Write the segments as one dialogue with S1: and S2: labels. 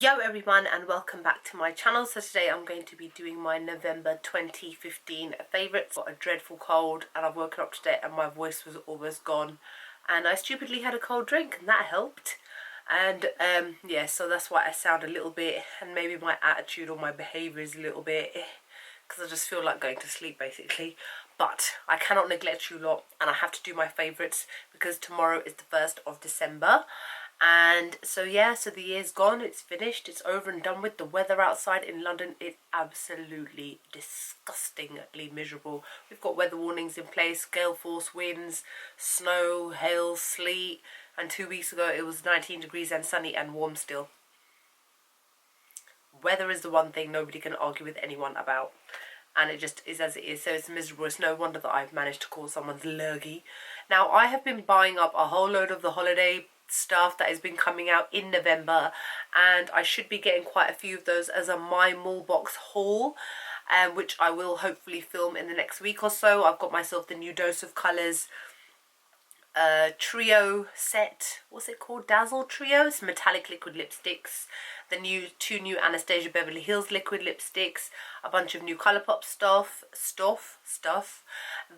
S1: Yo everyone, and welcome back to my channel. So today I'm going to be doing my November 2015 favourites. Got a dreadful cold and I've woken up today and my voice was almost gone, and I stupidly had a cold drink and that helped. And yeah, so that's why I sound a little bit, and maybe my attitude or my behaviour is a little bit because I just feel like going to sleep basically. But I cannot neglect you lot, and I have to do my favourites because tomorrow is the 1st of December. And so yeah, so the year's gone, it's finished, it's over and done with. The weather outside in London is absolutely disgustingly miserable. We've got weather warnings in place, gale force winds, snow, hail, sleet, and 2 weeks ago it was 19 degrees and sunny and warm still. Weather is the one thing nobody can argue with anyone about, and it just is as it is. So it's miserable. It's no wonder that I've managed to cause someone's lurgy. Now I have been buying up a whole load of the holiday stuff that has been coming out in November, and I should be getting quite a few of those as a My Mall Box haul, which I will hopefully film in the next week or so. I've got myself the new Dose of Colours trio set. What's it called? Dazzle Trio. It's metallic liquid lipsticks. The two new Anastasia Beverly Hills liquid lipsticks. A bunch of new Colourpop stuff.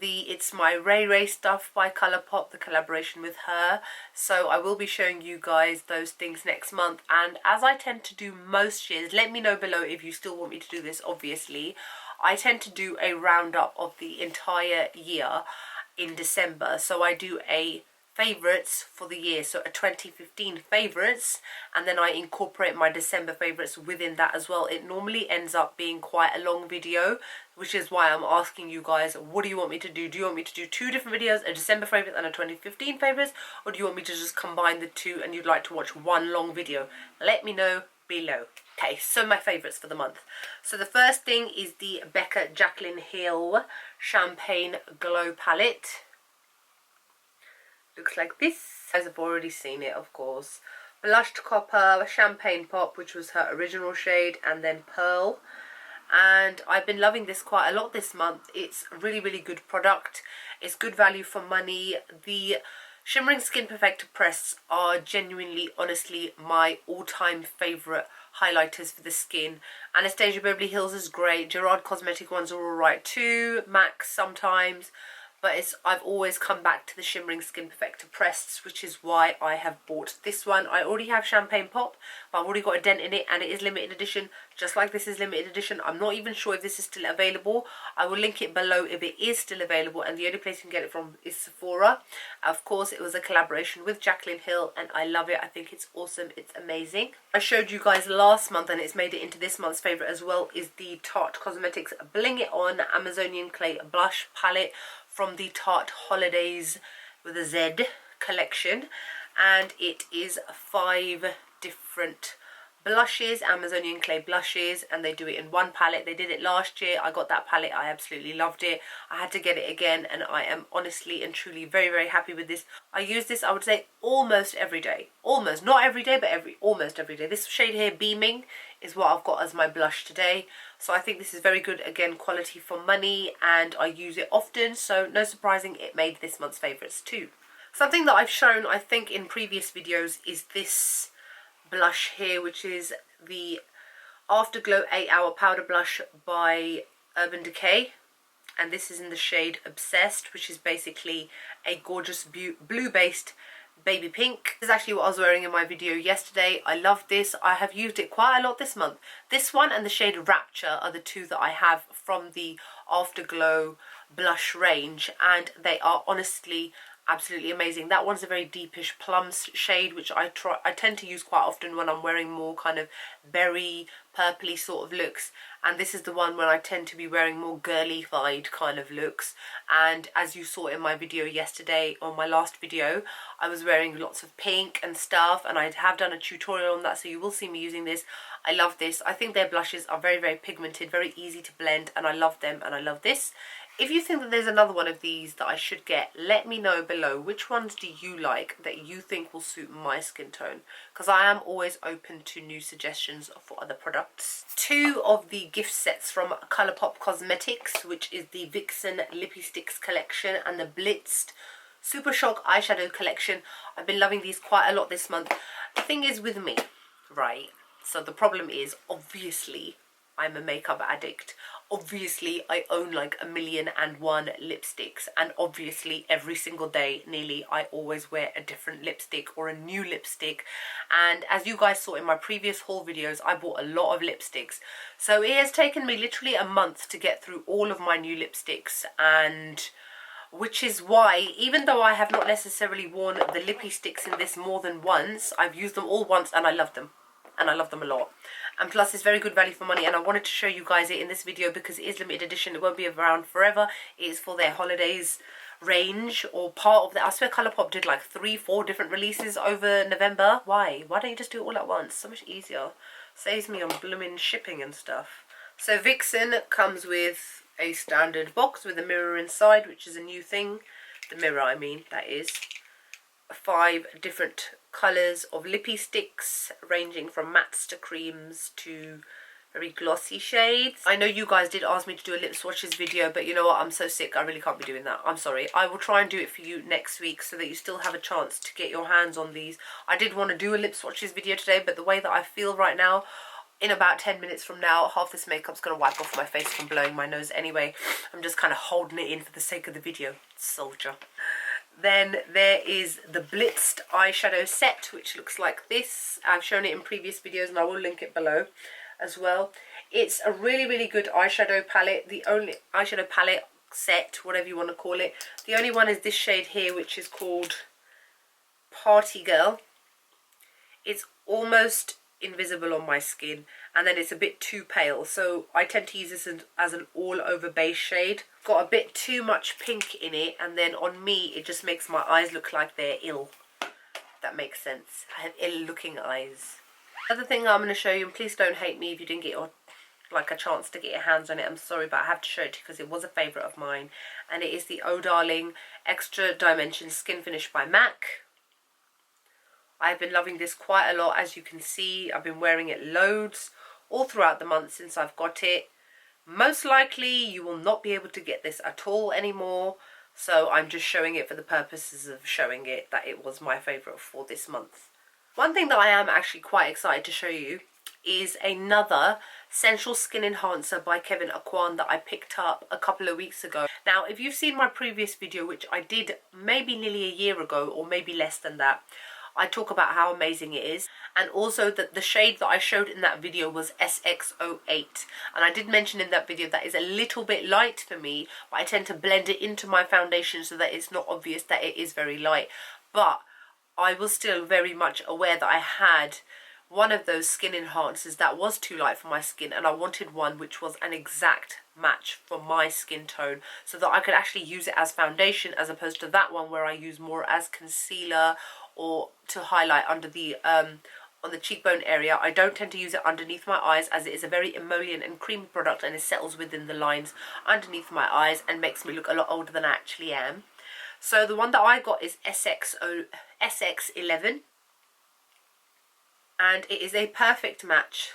S1: It's my Ray Ray stuff by Colourpop, the collaboration with her. So I will be showing you guys those things next month. And as I tend to do most years, let me know below if you still want me to do this. Obviously, I tend to do a roundup of the entire year in December. So I do a favourites for the year, so a 2015 favourites, and then I incorporate my December favourites within that as well. It normally ends up being quite a long video, which is why I'm asking you guys, what do you want me to do? Do you want me to do two different videos, a December favourite and a 2015 favourites, or do you want me to just combine the two and you'd like to watch one long video? Let me know below. Okay, so my favourites for the month. So the first thing is the Becca Jaclyn Hill Champagne Glow Palette. Looks like this. You guys have already seen it, of course. Blushed Copper, Champagne Pop, which was her original shade, and then Pearl. And I've been loving this quite a lot this month. It's a really, really good product. It's good value for money. The Shimmering Skin Perfector Press are genuinely, honestly, my all-time favourite highlighters for the skin. Anastasia Beverly Hills is great. Gerard Cosmetic ones are alright too. MAC sometimes. But I've always come back to the Shimmering Skin Perfector Press, which is why I have bought this one. I already have Champagne Pop, but I've already got a dent in it, and it is limited edition, just like this is limited edition. I'm not even sure if this is still available. I will link it below if it is still available, and the only place you can get it from is Sephora. Of course, it was a collaboration with Jaclyn Hill, and I love it. I think it's awesome. It's amazing. I showed you guys last month, and it's made it into this month's favourite as well, is the Tarte Cosmetics Bling It On Amazonian Clay Blush Palette from the Tarte Holidays with a Z collection, and it is 5 different blushes, Amazonian clay blushes, and they do it in one palette. They did it last year. I got that palette. I absolutely loved it. I had to get it again, and I am honestly and truly very, very happy with this. I use this, I would say, almost every day. Almost, not every day, but almost every day. This shade here, Beaming, is what I've got as my blush today. So I think this is very good, again, quality for money, and I use it often, so no surprising it made this month's favourites too. Something that I've shown, I think, in previous videos is this blush here, which is the Afterglow 8 Hour Powder Blush by Urban Decay, and this is in the shade Obsessed, which is basically a gorgeous blue-based baby pink. This is actually what I was wearing in my video yesterday. I love this. I have used it quite a lot this month. This one and the shade Rapture are the two that I have from the Afterglow blush range, and they are honestly absolutely amazing. That one's a very deepish plum shade, which I tend to use quite often when I'm wearing more kind of berry purpley sort of looks, and this is the one when I tend to be wearing more girly-fied kind of looks. And as you saw in my video yesterday, or my last video, I was wearing lots of pink and stuff, and I have done a tutorial on that, so you will see me using this. I love this. I think their blushes are very, very pigmented, very easy to blend, and I love them, and I love this. If you think that there's another one of these that I should get, let me know below. Which ones do you like that you think will suit my skin tone? Because I am always open to new suggestions for other products. 2 of the gift sets from Colourpop Cosmetics, which is the Vixen Lippie Stix collection and the Blitz Super Shock eyeshadow collection. I've been loving these quite a lot this month. The thing is with me, right, So the problem is, obviously, I'm a makeup addict. Obviously, I own like 1,000,001 lipsticks, and obviously every single day nearly I always wear a different lipstick or a new lipstick. And as you guys saw in my previous haul videos, I bought a lot of lipsticks, so it has taken me literally a month to get through all of my new lipsticks. And which is why, even though I have not necessarily worn the Lippie sticks in this more than once, I've used them all once and I love them. And I love them a lot. And plus it's very good value for money, and I wanted to show you guys it in this video because it is limited edition. It won't be around forever. It is for their holidays range, or part of that. I swear Colourpop did like 3-4 different releases over November. Why don't you just do it all at once? So much easier. Saves me on blooming shipping and stuff. So Vixen comes with a standard box with a mirror inside, which is a new thing. The mirror, I mean, that is. 5 different colours of Lippie sticks, ranging from mattes to creams to very glossy shades. I know you guys did ask me to do a lip swatches video, but you know what, I'm so sick, I really can't be doing that. I'm sorry. I will try and do it for you next week so that you still have a chance to get your hands on these. I did want to do a lip swatches video today, but the way that I feel right now, in about 10 minutes from now, half this makeup's going to wipe off my face from blowing my nose anyway. I'm just kind of holding it in for the sake of the video. Soldier. Then there is the Blitz eyeshadow set, which looks like this. I've shown it in previous videos and I will link it below as well. It's a really good eyeshadow palette. The only eyeshadow palette set, whatever you want to call it. The only one is this shade here, which is called Party Girl. It's almost invisible on my skin, and then it's a bit too pale, so I tend to use this as an all over base shade. Got a bit too much pink in it, and then on me it just makes my eyes look like they're ill. That makes sense. I have ill looking eyes. Another thing I'm going to show you, and please don't hate me if you didn't get like a chance to get your hands on it, I'm sorry, but I have to show it to you because it was a favourite of mine, and it is the Oh Darling Extra Dimension Skinfinish by MAC. I've been loving this quite a lot, as you can see. I've been wearing it loads all throughout the month since I've got it. Most likely you will not be able to get this at all anymore, so I'm just showing it for the purposes of showing it that it was my favourite for this month. One thing that I am actually quite excited to show you is another Sensual Skin Enhancer by Kevyn that I picked up a couple of weeks ago. Now, if you've seen my previous video, which I did maybe nearly a year ago or maybe less than that, I talk about how amazing it is, and also that the shade that I showed in that video was SX08, and I did mention in that video that is a little bit light for me, but I tend to blend it into my foundation so that it's not obvious that it is very light. But I was still very much aware that I had one of those skin enhancers that was too light for my skin, and I wanted one which was an exact match for my skin tone so that I could actually use it as foundation, as opposed to that one where I use more as concealer or to highlight under the on the cheekbone area. I don't tend to use it underneath my eyes, as it is a very emollient and creamy product, and it settles within the lines underneath my eyes and makes me look a lot older than I actually am. So the one that I got is SX11, and it is a perfect match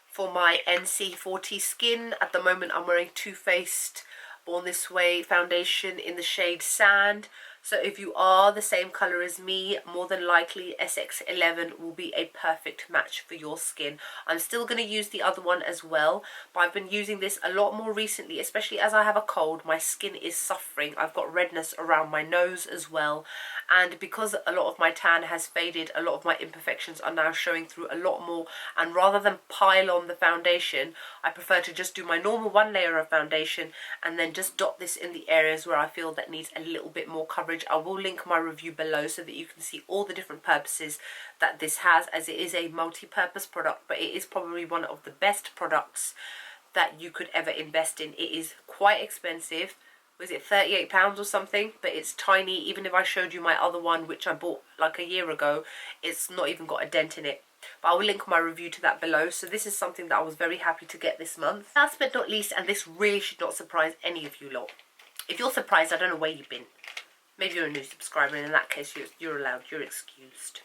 S1: for my NC40 skin. At the moment I'm wearing Too Faced Born This Way foundation in the shade Sand. So if you are the same colour as me, more than likely SX11 will be a perfect match for your skin. I'm still going to use the other one as well, but I've been using this a lot more recently, especially as I have a cold. My skin is suffering. I've got redness around my nose as well, and because a lot of my tan has faded, a lot of my imperfections are now showing through a lot more, and rather than pile on the foundation, I prefer to just do my normal one layer of foundation and then just dot this in the areas where I feel that needs a little bit more coverage. I will link my review below so that you can see all the different purposes that this has, as it is a multi-purpose product, but it is probably one of the best products that you could ever invest in. It is quite expensive. Was it £38 or something? But it's tiny. Even if I showed you my other one, which I bought like a year ago, it's not even got a dent in it. But I will link my review to that below. So this is something that I was very happy to get this month. Last but not least, and this really should not surprise any of you lot. If you're surprised, I don't know where you've been. Maybe you're a new subscriber, and in that case you're allowed, you're excused.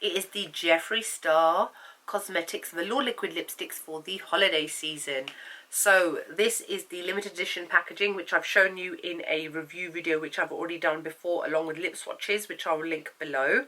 S1: It is the Jeffree Star Cosmetics Velour Liquid Lipsticks for the holiday season. So this is the limited edition packaging, which I've shown you in a review video which I've already done before, along with lip swatches, which I will link below.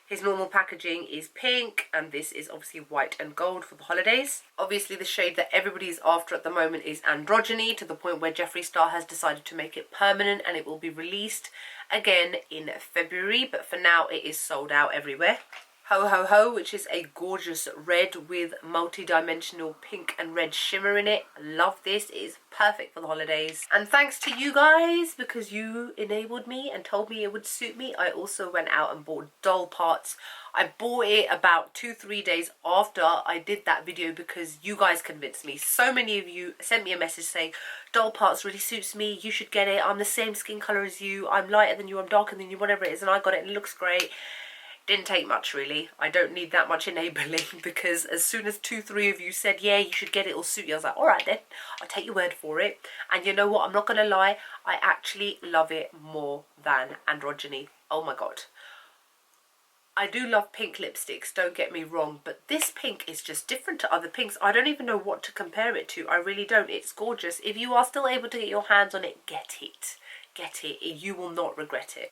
S1: His normal packaging is pink, and this is obviously white and gold for the holidays. Obviously the shade that everybody is after at the moment is Androgyny, to the point where Jeffree Star has decided to make it permanent, and it will be released again in February, but for now it is sold out everywhere. Ho Ho Ho, which is a gorgeous red with multi-dimensional pink and red shimmer in it. I love this. It is perfect for the holidays. And thanks to you guys, because you enabled me and told me it would suit me, I also went out and bought doll parts. I bought it about 2-3 days after I did that video because you guys convinced me. So many of you sent me a message saying, doll parts really suits me, you should get it, I'm the same skin colour as you, I'm lighter than you, I'm darker than you, whatever it is, and I got it and it looks great. Didn't take much really. I don't need that much enabling, because as soon as 2-3 of you said, yeah, you should get it, it'll suit you, I was like, alright then, I'll take your word for it. And you know what, I'm not gonna lie, I actually love it more than Androgyny. Oh my god. I do love pink lipsticks, don't get me wrong, but this pink is just different to other pinks. I don't even know what to compare it to. I really don't. It's gorgeous. If you are still able to get your hands on it, get it. Get it. You will not regret it.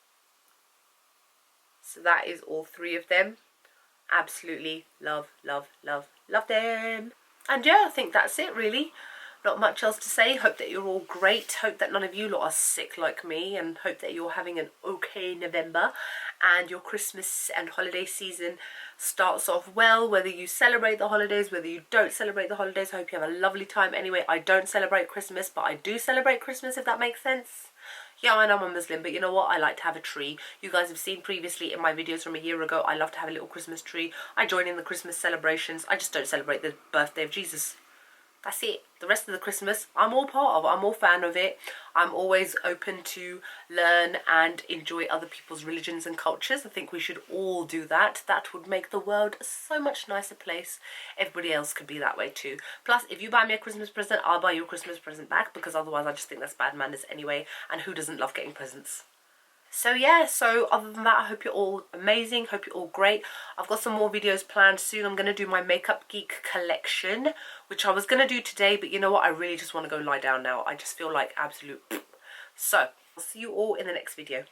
S1: So that is all 3 of them. Absolutely love, love, love, love them. And yeah, I think that's it really. Not much else to say. Hope that you're all great. Hope that none of you lot are sick like me, and hope that you're having an okay November and your Christmas and holiday season starts off well, whether you celebrate the holidays, whether you don't celebrate the holidays. I hope you have a lovely time. Anyway, I don't celebrate Christmas, but I do celebrate Christmas, if that makes sense. Yeah, I know I'm a Muslim, but you know what? I like to have a tree. You guys have seen previously in my videos from a year ago, I love to have a little Christmas tree. I join in the Christmas celebrations. I just don't celebrate the birthday of Jesus. That's it. The rest of the Christmas, I'm all part of. I'm all fan of it. I'm always open to learn and enjoy other people's religions and cultures. I think we should all do that. That would make the world a so much nicer place. Everybody else could be that way too. Plus, if you buy me a Christmas present, I'll buy you a Christmas present back, because otherwise I just think that's bad manners anyway. And who doesn't love getting presents? So yeah, so other than that, I hope you're all amazing, hope you're all great. I've got some more videos planned soon. I'm going to do my Makeup Geek collection, which I was going to do today, but you know what, I really just want to go lie down now. I just feel like absolute So, I'll see you all in the next video.